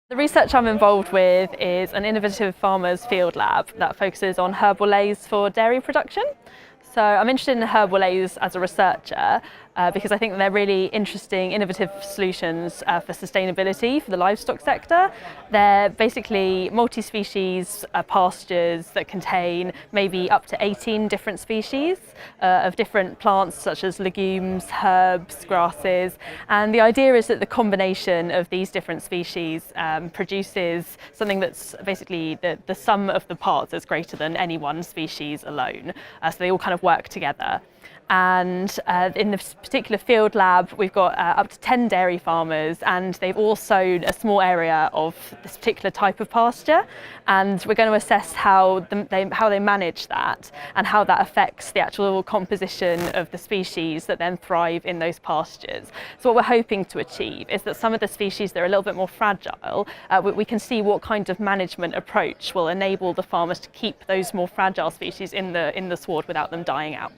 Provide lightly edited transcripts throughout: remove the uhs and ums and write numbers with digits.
The research I'm involved with is an innovative farmers field lab that focuses on herbal leys for dairy production. So I'm interested in herbal leys as a researcher because I think they're really interesting, innovative solutions for sustainability for the livestock sector. They're basically multi-species pastures that contain maybe up to 18 different species of different plants such as legumes, herbs, grasses. And the idea is that the combination of these different species produces something that's basically the sum of the parts is greater than any one species alone. So they all kind of work together. And in this particular field lab, we've got up to 10 dairy farmers, and they've all sown a small area of this particular type of pasture. And we're going to assess how they manage that and how that affects the actual composition of the species that then thrive in those pastures. So what we're hoping to achieve is that some of the species that are a little bit more fragile, we can see what kind of management approach will enable the farmers to keep those more fragile species in the sward without them dying out.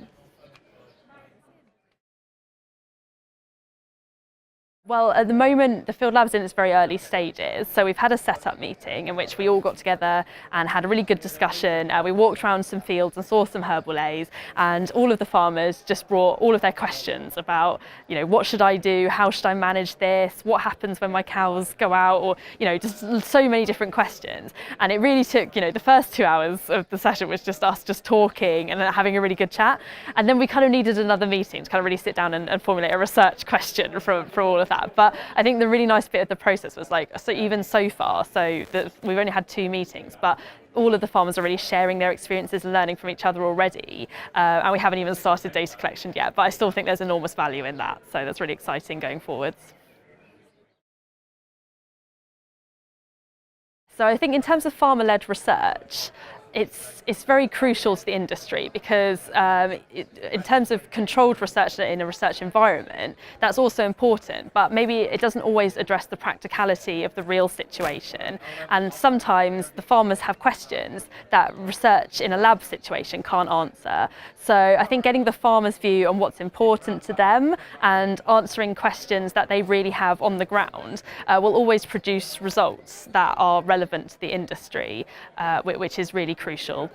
Well, at the moment, the field lab's in its very early stages. So we've had a setup meeting in which we all got together and had a really good discussion. We walked around some fields and saw some herbal leys, and all of the farmers just brought all of their questions about, what should I do? How should I manage this? What happens when my cows go out? Or, just so many different questions. And it really took, the first 2 hours of the session was just us just talking and having a really good chat. And then we kind of needed another meeting to kind of really sit down and formulate a research question for all of that. But I think the really nice bit of the process was even so far, we've only had 2 meetings, but all of the farmers are really sharing their experiences and learning from each other already. And we haven't even started data collection yet, but I still think there's enormous value in that. So that's really exciting going forwards. So I think in terms of farmer-led research, it's very crucial to the industry because in terms of controlled research in a research environment, that's also important, but maybe it doesn't always address the practicality of the real situation. And sometimes the farmers have questions that research in a lab situation can't answer. So I think getting the farmer's view on what's important to them and answering questions that they really have on the ground will always produce results that are relevant to the industry, which is really crucial.